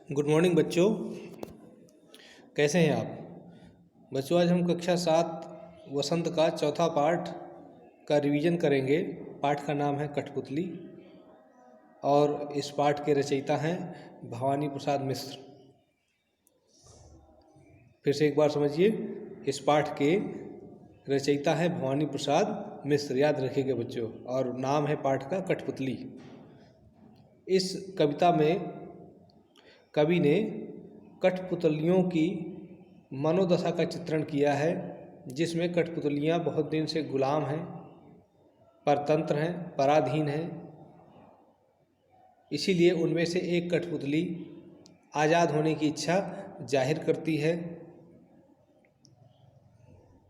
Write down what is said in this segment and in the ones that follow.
Good morning बच्चों, कैसे हैं आप बच्चों। आज हम कक्षा 7 वसंत का चौथा पाठ का रिवीजन करेंगे। पाठ का नाम है कठपुतली और इस पाठ के रचयिता हैं भवानी प्रसाद मिश्र। फिर से एक बार समझिए, इस पाठ के रचयिता हैं भवानी प्रसाद मिश्र, याद रखिएगा बच्चों, और नाम है पाठ का कठपुतली। इस कविता में कवि ने कठपुतलियों की मनोदशा का चित्रण किया है, जिसमें कठपुतलियाँ बहुत दिन से गुलाम हैं, परतंत्र हैं, पराधीन हैं। इसीलिए उनमें से एक कठपुतली आज़ाद होने की इच्छा जाहिर करती है।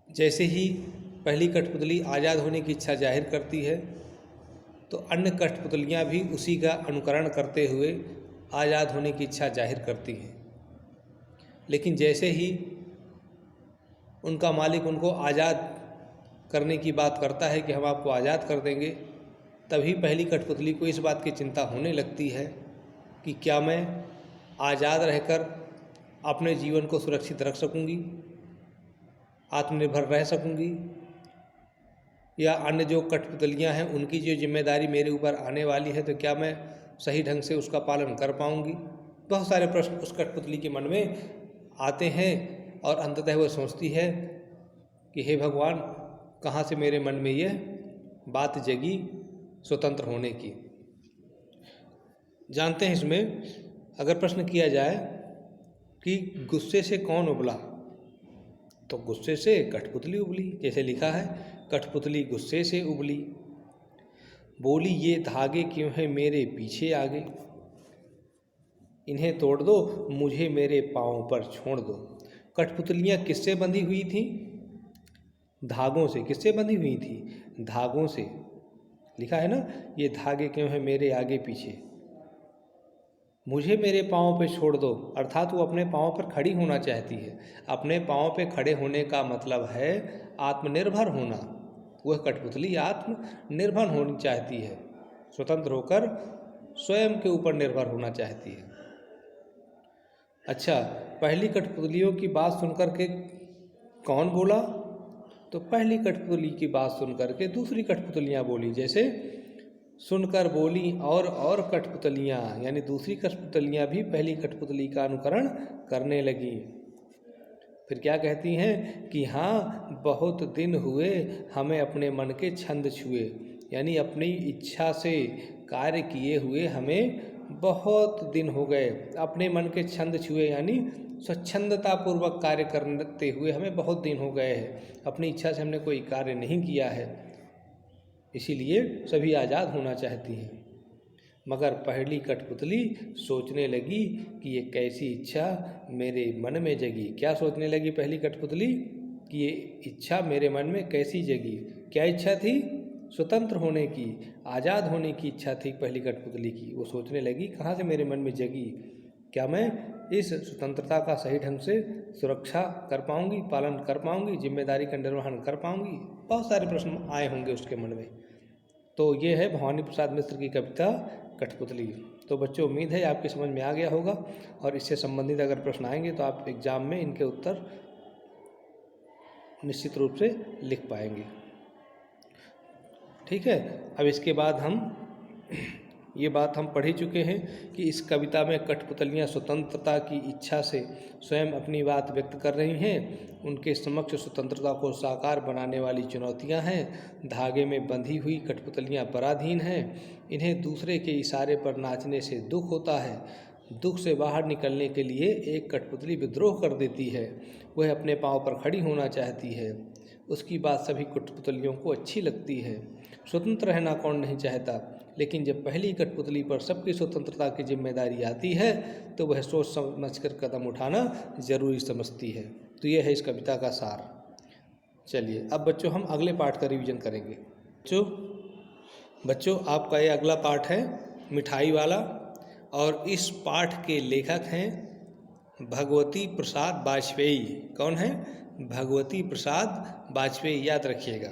जैसे ही पहली कठपुतली आज़ाद होने की इच्छा जाहिर करती है, तो अन्य कठपुतलियाँ भी उसी का अनुकरण करते हुए आज़ाद होने की इच्छा जाहिर करती हैं। लेकिन जैसे ही उनका मालिक उनको आज़ाद करने की बात करता है कि हम आपको आज़ाद कर देंगे, तभी पहली कठपुतली को इस बात की चिंता होने लगती है कि क्या मैं आज़ाद रहकर अपने जीवन को सुरक्षित रख सकूंगी, आत्मनिर्भर रह सकूंगी, या अन्य जो कठपुतलियां हैं उनकी जो जिम्मेदारी मेरे ऊपर आने वाली है, तो क्या मैं सही ढंग से उसका पालन कर पाऊंगी। बहुत सारे प्रश्न उस कठपुतली के मन में आते हैं और अंततः वह सोचती है कि हे भगवान, कहाँ से मेरे मन में यह बात जगी स्वतंत्र होने की। जानते हैं, इसमें अगर प्रश्न किया जाए कि गुस्से से कौन उबला, तो गुस्से से कठपुतली उबली। जैसे लिखा है, कठपुतली गुस्से से उबली, बोली ये धागे क्यों हैं मेरे पीछे आगे, इन्हें तोड़ दो मुझे मेरे पाँव पर छोड़ दो। कठपुतलियाँ किससे बंधी हुई थीं? धागों से। किससे बंधी हुई थी? धागों से। लिखा है ना, ये धागे क्यों हैं मेरे आगे पीछे, मुझे मेरे पाँव पे छोड़ दो। अर्थात वो अपने पाँव पर खड़ी होना चाहती है। अपने पाँव पे खड़े होने का मतलब है आत्मनिर्भर होना। वह कठपुतली आत्मनिर्भर होनी चाहती है, स्वतंत्र होकर स्वयं के ऊपर निर्भर होना चाहती है। अच्छा, पहली कठपुतलियों की बात सुनकर के कौन बोला? तो पहली कठपुतली की बात सुनकर के दूसरी कठपुतलियाँ बोली। जैसे सुनकर बोली और कठपुतलियाँ, यानी दूसरी कठपुतलियाँ भी पहली कठपुतली का अनुकरण करने लगी। फिर क्या कहती हैं कि हाँ, बहुत दिन हुए हमें अपने मन के छंद छुए, यानी अपनी इच्छा से कार्य किए हुए हमें बहुत दिन हो गए। अपने मन के छंद छुए यानी स्वच्छंदता पूर्वक कार्य करते हुए हमें बहुत दिन हो गए हैं। अपनी इच्छा से हमने कोई कार्य नहीं किया है, इसीलिए सभी आज़ाद होना चाहती हैं। मगर पहली कठपुतली सोचने लगी कि ये कैसी इच्छा मेरे मन में जगी। क्या सोचने लगी पहली कठपुतली? कि ये इच्छा मेरे मन में कैसी जगी। क्या इच्छा थी? स्वतंत्र होने की, आज़ाद होने की इच्छा थी पहली कठपुतली की। वो सोचने लगी, कहाँ से मेरे मन में जगी, क्या मैं इस स्वतंत्रता का सही ढंग से सुरक्षा कर पाऊँगी, पालन कर पाऊँगी, जिम्मेदारी का निर्वहन कर पाऊँगी। बहुत सारे प्रश्न आए होंगे उसके मन में। तो ये है भवानी प्रसाद मिश्र की कविता कठपुतली। तो बच्चों, उम्मीद है आपकी समझ में आ गया होगा, और इससे संबंधित अगर प्रश्न आएंगे तो आप एग्ज़ाम में इनके उत्तर निश्चित रूप से लिख पाएंगे। ठीक है, अब इसके बाद ये बात हम पढ़ ही चुके हैं कि इस कविता में कठपुतलियाँ स्वतंत्रता की इच्छा से स्वयं अपनी बात व्यक्त कर रही हैं। उनके समक्ष स्वतंत्रता को साकार बनाने वाली चुनौतियाँ हैं। धागे में बंधी हुई कठपुतलियाँ पराधीन हैं। इन्हें दूसरे के इशारे पर नाचने से दुख होता है। दुख से बाहर निकलने के लिए एक कठपुतली विद्रोह कर देती है। वह अपने पाँव पर खड़ी होना चाहती है। उसकी बात सभी कठपुतलियों को अच्छी लगती है। स्वतंत्र रहना कौन नहीं चाहता, लेकिन जब पहली कठपुतली पर सबकी स्वतंत्रता की जिम्मेदारी आती है तो वह सोच समझकर कदम उठाना ज़रूरी समझती है। तो यह है इस कविता का सार। चलिए अब बच्चों, हम अगले पाठ का रिवीजन करेंगे। बच्चों आपका ये अगला पाठ है मिठाई वाला, और इस पाठ के लेखक हैं भगवती प्रसाद वाजपेयी। कौन है? भगवती प्रसाद वाजपेयी, याद रखिएगा।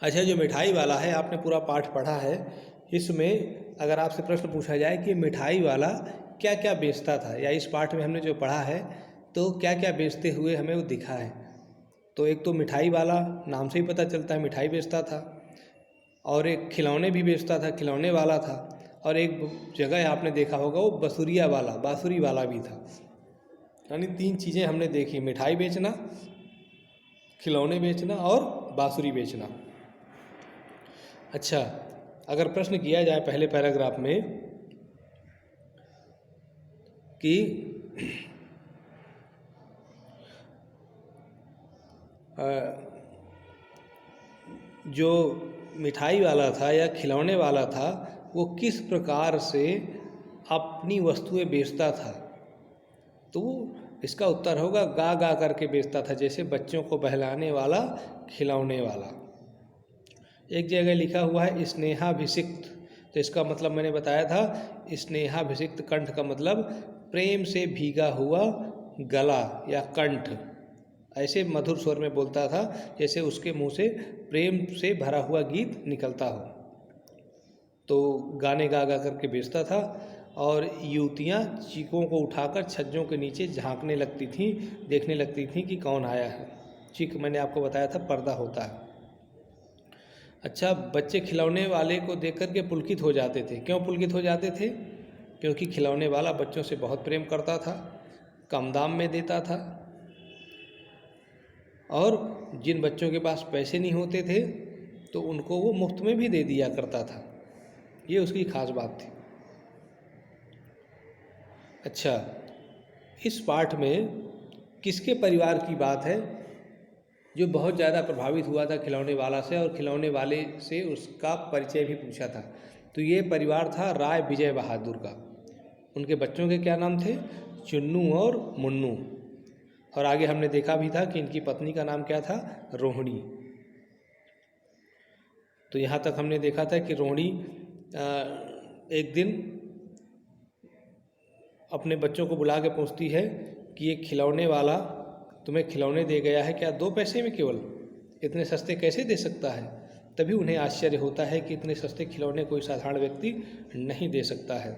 अच्छा, जो मिठाई वाला है, आपने पूरा पाठ पढ़ा है। इसमें अगर आपसे प्रश्न पूछा जाए कि मिठाई वाला क्या क्या बेचता था, या इस पाठ में हमने जो पढ़ा है तो क्या क्या बेचते हुए हमें वो दिखा है। तो एक तो मिठाई वाला, नाम से ही पता चलता है मिठाई बेचता था, और एक खिलौने भी बेचता था, खिलौने वाला था, और एक जगह आपने देखा होगा वो बसुरिया वाला, बाँसुरी वाला भी था। यानी 3 चीज़ें हमने देखी, मिठाई बेचना, खिलौने बेचना और बाँसुरी बेचना। अच्छा, अगर प्रश्न किया जाए पहले पैराग्राफ में कि जो मिठाई वाला था या खिलौने वाला था वो किस प्रकार से अपनी वस्तुएं बेचता था, तो इसका उत्तर होगा गा गा करके बेचता था, जैसे बच्चों को बहलाने वाला, खिलौने वाला। एक जगह लिखा हुआ है स्नेहाभिषिक्त, तो इसका मतलब मैंने बताया था, स्नेहाभिषिक्त कंठ का मतलब प्रेम से भीगा हुआ गला या कंठ, ऐसे मधुर स्वर में बोलता था जैसे उसके मुंह से प्रेम से भरा हुआ गीत निकलता हो। तो गाने गा गा करके बेचता था, और युवतियाँ चीखों को उठाकर छज्जों के नीचे झांकने लगती थीं, देखने लगती थीं कि कौन आया है। चीख मैंने आपको बताया था पर्दा होता है। अच्छा, बच्चे खिलौने वाले को देख कर के पुलकित हो जाते थे। क्यों पुलकित हो जाते थे? क्योंकि खिलौने वाला बच्चों से बहुत प्रेम करता था, कम दाम में देता था, और जिन बच्चों के पास पैसे नहीं होते थे तो उनको वो मुफ्त में भी दे दिया करता था। ये उसकी खास बात थी। अच्छा, इस पाठ में किसके परिवार की बात है जो बहुत ज़्यादा प्रभावित हुआ था खिलौने वाला से, और खिलौने वाले से उसका परिचय भी पूछा था? तो ये परिवार था राय विजय बहादुर का। उनके बच्चों के क्या नाम थे? चुन्नू और मुन्नू। और आगे हमने देखा भी था कि इनकी पत्नी का नाम क्या था? रोहिणी। तो यहाँ तक हमने देखा था कि रोहिणी एक दिन अपने बच्चों को बुला के पूछती है कि ये खिलौने वाला तुम्हें खिलौने दे गया है क्या, 2 पैसे में केवल? इतने सस्ते कैसे दे सकता है? तभी उन्हें आश्चर्य होता है कि इतने सस्ते खिलौने कोई साधारण व्यक्ति नहीं दे सकता है।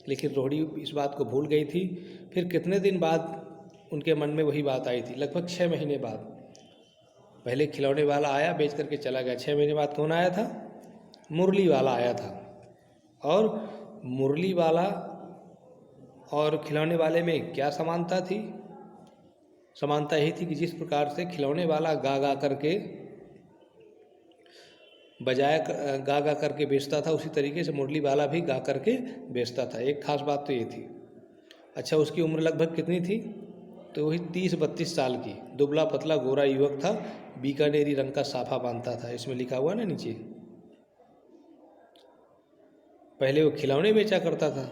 लेकिन रोहिणी इस बात को भूल गई थी। फिर कितने दिन बाद उनके मन में वही बात आई थी? लगभग 6 महीने बाद। पहले खिलौने वाला आया, बेच करके चला गया। 6 महीने बाद कौन आया था? मुरली वाला आया था। और मुरली वाला और खिलौने वाले में क्या समानता थी? समानता यही थी कि जिस प्रकार से खिलौने वाला गा गा करके गा गा करके बेचता था, उसी तरीके से मुरली वाला भी गा करके बेचता था। एक खास बात तो ये थी। अच्छा, उसकी उम्र लगभग कितनी थी? तो वही 30-32 साल की, दुबला पतला गोरा युवक था, बीकानेरी रंग का साफा बांधता था। इसमें लिखा हुआ ना नीचे। पहले वो खिलौने बेचा करता था।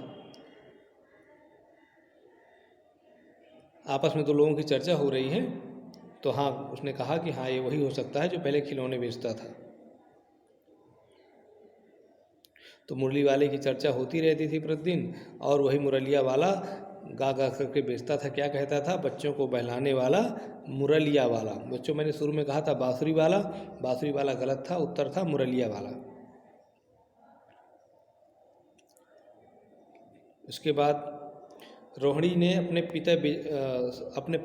आपस में तो लोगों की चर्चा हो रही है, तो हाँ, उसने कहा कि हाँ, ये वही हो सकता है जो पहले खिलौने बेचता था। तो मुरली वाले की चर्चा होती रहती थी प्रतिदिन, और वही मुरलिया वाला गा गा करके बेचता था। क्या कहता था? बच्चों को बहलाने वाला, मुरलिया वाला। बच्चों, मैंने शुरू में कहा था बाँसुरी वाला, बाँसुरी वाला गलत था, उत्तर था मुरलिया वाला। उसके बाद रोहिणी ने अपने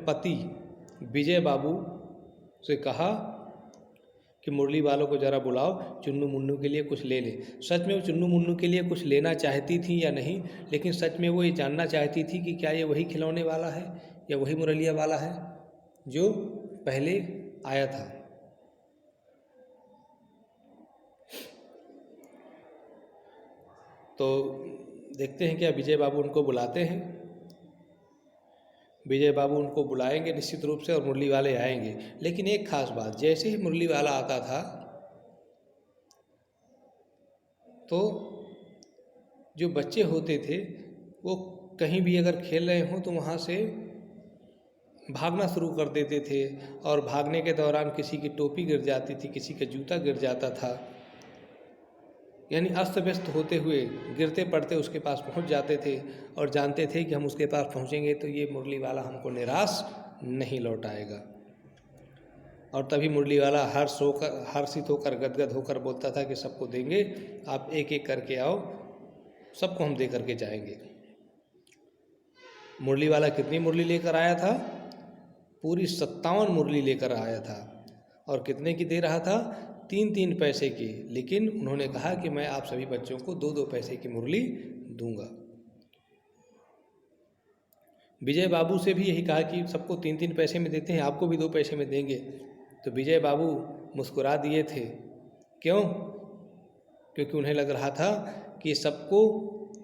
पति विजय बाबू से कहा कि मुरली वालों को ज़रा बुलाओ, चुन्नू मुन्नू के लिए कुछ ले ले। सच में वो चुन्नू मुन्नू के लिए कुछ लेना चाहती थी या नहीं, लेकिन सच में वो ये जानना चाहती थी कि क्या ये वही खिलौने वाला है या वही मुरलिया वाला है जो पहले आया था। तो देखते हैं क्या विजय बाबू उनको बुलाते हैं। विजय बाबू उनको बुलाएंगे निश्चित रूप से, और मुरली वाले आएंगे। लेकिन एक खास बात, जैसे ही मुरली वाला आता था तो जो बच्चे होते थे वो कहीं भी अगर खेल रहे हों तो वहाँ से भागना शुरू कर देते थे, और भागने के दौरान किसी की टोपी गिर जाती थी, किसी का जूता गिर जाता था। यानी अस्त व्यस्त होते हुए गिरते पड़ते उसके पास पहुंच जाते थे, और जानते थे कि हम उसके पास पहुंचेंगे तो ये मुरली वाला हमको निराश नहीं लौटाएगा। और तभी मुरली वाला हर्षित होकर गदगद होकर बोलता था कि सबको देंगे, आप एक एक करके आओ, सबको हम दे करके जाएंगे। मुरली वाला कितनी मुरली लेकर आया था? पूरी 57 मुरली लेकर आया था। और कितने की दे रहा था? 3-3 पैसे की। लेकिन उन्होंने कहा कि मैं आप सभी बच्चों को 2-2 पैसे की मुरली दूंगा। विजय बाबू से भी यही कहा कि सबको 3-3 पैसे में देते हैं, आपको भी 2 पैसे में देंगे। तो विजय बाबू मुस्कुरा दिए थे। क्यों? क्योंकि उन्हें लग रहा था कि सबको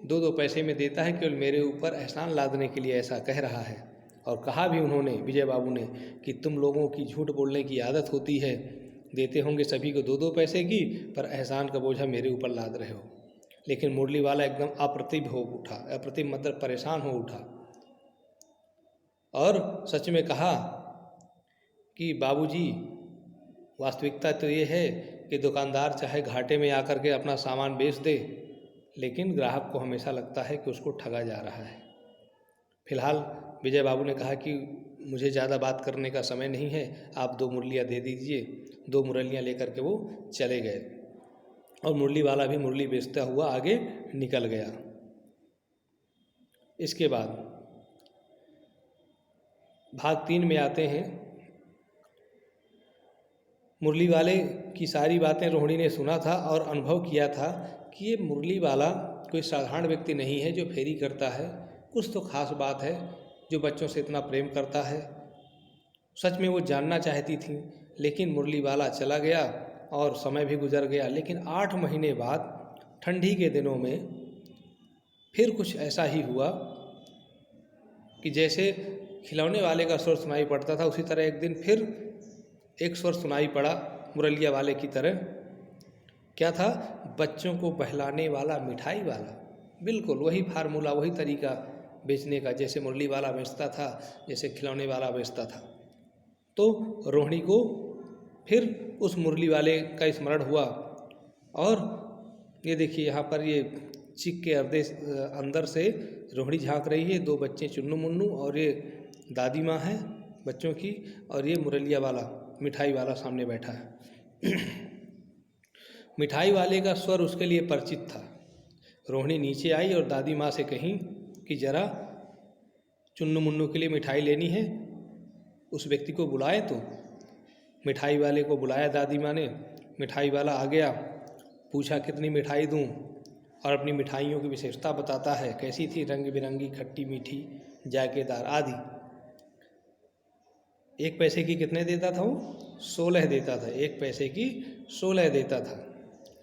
2-2 पैसे में देता है, केवल मेरे ऊपर एहसान लादने के लिए ऐसा कह रहा है। और कहा भी उन्होंने, विजय बाबू ने, कि तुम लोगों की झूठ बोलने की आदत होती है, देते होंगे सभी को 2-2 पैसे की, पर एहसान का बोझा मेरे ऊपर लाद रहे हो। लेकिन मुरली वाला एकदम अप्रतिभ हो उठा, अप्रतिभ मतलब परेशान हो उठा, और सच में कहा कि बाबूजी, वास्तविकता तो ये है कि दुकानदार चाहे घाटे में आकर के अपना सामान बेच दे, लेकिन ग्राहक को हमेशा लगता है कि उसको ठगा जा रहा है। फिलहाल विजय बाबू ने कहा कि मुझे ज़्यादा बात करने का समय नहीं है, आप 2 मुरलियाँ दे दीजिए। 2 मुरलियाँ लेकर के वो चले गए और मुरली वाला भी मुरली बेचता हुआ आगे निकल गया। इसके बाद भाग 3 में आते हैं। मुरली वाले की सारी बातें रोहिणी ने सुना था और अनुभव किया था कि ये मुरली वाला कोई साधारण व्यक्ति नहीं है जो फेरी करता है, कुछ तो खास बात है जो बच्चों से इतना प्रेम करता है। सच में वो जानना चाहती थी, लेकिन मुरली वाला चला गया और समय भी गुजर गया। लेकिन 8 महीने बाद ठंडी के दिनों में फिर कुछ ऐसा ही हुआ कि जैसे खिलौने वाले का स्वर सुनाई पड़ता था, उसी तरह एक दिन फिर एक स्वर सुनाई पड़ा मुरलिया वाले की तरह। क्या था? बच्चों को बहलाने वाला मिठाई वाला। बिल्कुल वही फार्मूला, वही तरीका बेचने का, जैसे मुरली वाला बेचता था, जैसे खिलौने वाला बेचता था। तो रोहिणी को फिर उस मुरली वाले का स्मरण हुआ। और ये देखिए यहाँ पर ये चिक के अंदर से रोहिणी झांक रही है। 2 बच्चे चुन्नू मुन्नू, और ये दादी माँ है बच्चों की, और ये मुरलिया वाला मिठाई वाला सामने बैठा है। मिठाई वाले का स्वर उसके लिए परिचित था। रोहिणी नीचे आई और दादी माँ से कही कि जरा चुन्नू मुन्नू के लिए मिठाई लेनी है, उस व्यक्ति को बुलाए। तो मिठाई वाले को बुलाया दादी माँ ने। मिठाई वाला आ गया, पूछा कितनी मिठाई दूँ, और अपनी मिठाइयों की विशेषता बताता है, कैसी थी, रंग बिरंगी, खट्टी मीठी, जायकेदार आदि। 1 पैसे की कितने देता था वो? 16 देता था। 1 पैसे की 16 देता था।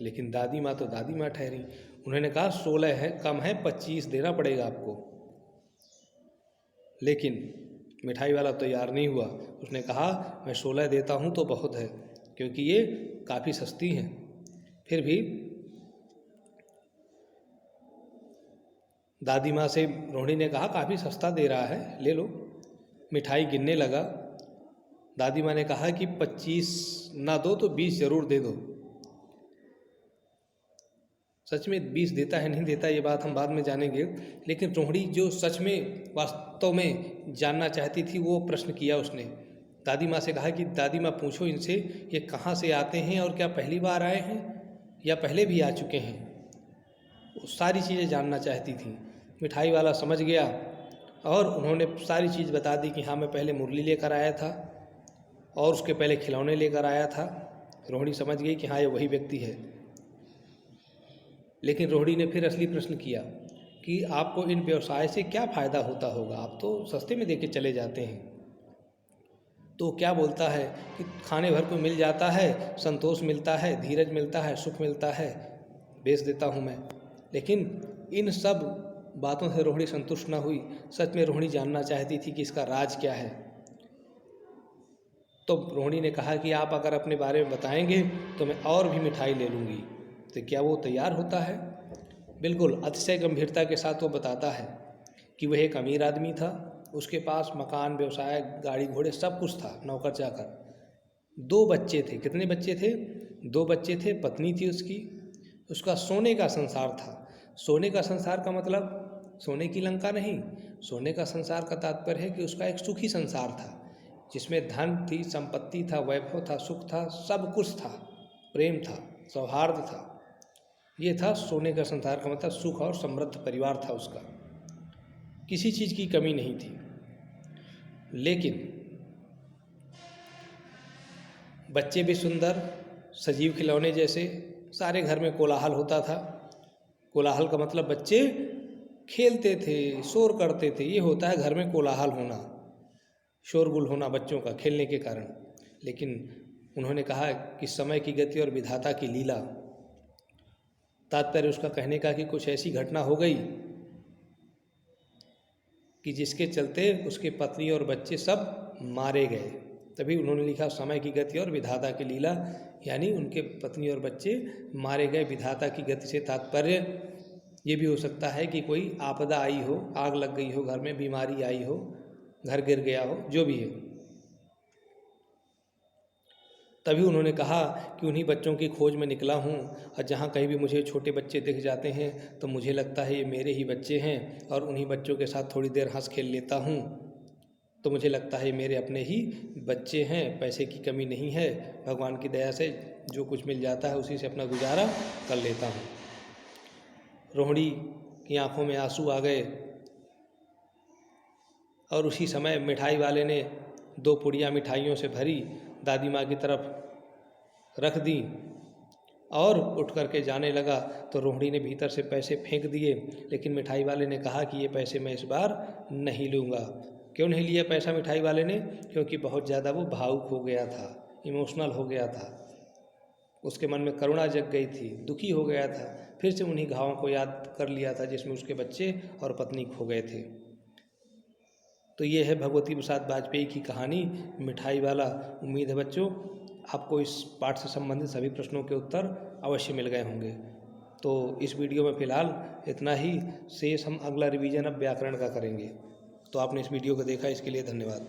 लेकिन दादी माँ तो दादी माँ ठहरी। उन्होंने कहा 16 है, कम है, 25 देना पड़ेगा आपको। लेकिन मिठाई वाला तैयार नहीं हुआ। उसने कहा मैं 16 देता हूँ तो बहुत है, क्योंकि ये काफ़ी सस्ती हैं। फिर भी दादी माँ से रोहिणी ने कहा काफ़ी सस्ता दे रहा है, ले लो। मिठाई गिनने लगा। दादी माँ ने कहा कि 25 ना दो तो 20 ज़रूर दे दो। सच में 20 देता है नहीं देता ये बात हम बाद में जानेंगे, लेकिन रोहिणी जो सच में वास्तव में जानना चाहती थी वो प्रश्न किया उसने। दादी माँ से कहा कि दादी माँ पूछो इनसे ये कहाँ से आते हैं और क्या पहली बार आए हैं या पहले भी आ चुके हैं। वो सारी चीज़ें जानना चाहती थी। मिठाई वाला समझ गया और उन्होंने सारी चीज़ बता दी कि हाँ मैं पहले मुरली लेकर आया था और उसके पहले खिलौने लेकर आया था। रोहिणी समझ गई कि हाँ ये वही व्यक्ति है। लेकिन रोहिणी ने फिर असली प्रश्न किया कि आपको इन व्यवसाय से क्या फ़ायदा होता होगा, आप तो सस्ते में देके चले जाते हैं। तो क्या बोलता है कि खाने भर को मिल जाता है, संतोष मिलता है, धीरज मिलता है, सुख मिलता है, बेच देता हूँ मैं। लेकिन इन सब बातों से रोहिणी संतुष्ट न हुई। सच में रोहिणी जानना चाहती थी कि इसका राज क्या है। तो रोहिणी ने कहा कि आप अगर अपने बारे में बताएंगे तो मैं और भी मिठाई ले लूँगी। तो क्या वो तैयार होता है? बिल्कुल अतिशय गंभीरता के साथ वो बताता है कि वह एक अमीर आदमी था। उसके पास मकान, व्यवसाय, गाड़ी घोड़े सब कुछ था, नौकर चाकर। 2 बच्चे थे। कितने बच्चे थे? 2 बच्चे थे, पत्नी थी उसकी। उसका सोने का संसार था। सोने का संसार का मतलब सोने की लंका नहीं। सोने का संसार का तात्पर्य है कि उसका एक सुखी संसार था, जिसमें धन थी, संपत्ति था, वैभव था, सुख था, सब कुछ था, प्रेम था, सौहार्द था। ये था सोने का संसार का मतलब सुख और समृद्ध परिवार था उसका। किसी चीज़ की कमी नहीं थी। लेकिन बच्चे भी सुंदर, सजीव खिलौने जैसे, सारे घर में कोलाहल होता था। कोलाहल का मतलब बच्चे खेलते थे, शोर करते थे। ये होता है घर में कोलाहल होना, शोरगुल होना बच्चों का खेलने के कारण। लेकिन उन्होंने कहा कि समय की गति और विधाता की लीला, तात्पर्य उसका कहने का कि कुछ ऐसी घटना हो गई कि जिसके चलते उसके पत्नी और बच्चे सब मारे गए। तभी उन्होंने लिखा समय की गति और विधाता की लीला, यानी उनके पत्नी और बच्चे मारे गए। विधाता की गति से तात्पर्य ये भी हो सकता है कि कोई आपदा आई हो, आग लग गई हो घर में, बीमारी आई हो, घर गिर गया हो, जो भी है। तभी उन्होंने कहा कि उन्हीं बच्चों की खोज में निकला हूँ, और जहाँ कहीं भी मुझे छोटे बच्चे दिख जाते हैं तो मुझे लगता है ये मेरे ही बच्चे हैं, और उन्हीं बच्चों के साथ थोड़ी देर हंस खेल लेता हूँ तो मुझे लगता है मेरे अपने ही बच्चे हैं। पैसे की कमी नहीं है, भगवान की दया से जो कुछ मिल जाता है उसी से अपना गुजारा कर लेता हूँ। रोहिणी की आंखों में आंसू आ गए, और उसी समय मिठाई वाले ने 2 पुड़ियाँ मिठाइयों से भरी दादी माँ की तरफ रख दी और उठ करके जाने लगा। तो रोहिणी ने भीतर से पैसे फेंक दिए, लेकिन मिठाई वाले ने कहा कि ये पैसे मैं इस बार नहीं लूँगा। क्यों नहीं लिया पैसा मिठाई वाले ने? क्योंकि बहुत ज़्यादा वो भावुक हो गया था, इमोशनल हो गया था, उसके मन में करुणा जग गई थी, दुखी हो गया था। फिर से उन्हीं घावों को याद कर लिया था जिसमें उसके बच्चे और पत्नी खो गए थे। तो ये है भगवती प्रसाद वाजपेयी की कहानी, मिठाई वाला। उम्मीद है बच्चों आपको इस पाठ से संबंधित सभी प्रश्नों के उत्तर अवश्य मिल गए होंगे। तो इस वीडियो में फ़िलहाल इतना ही, शेष हम अगला रिवीजन अब व्याकरण का करेंगे। तो आपने इस वीडियो को देखा, इसके लिए धन्यवाद।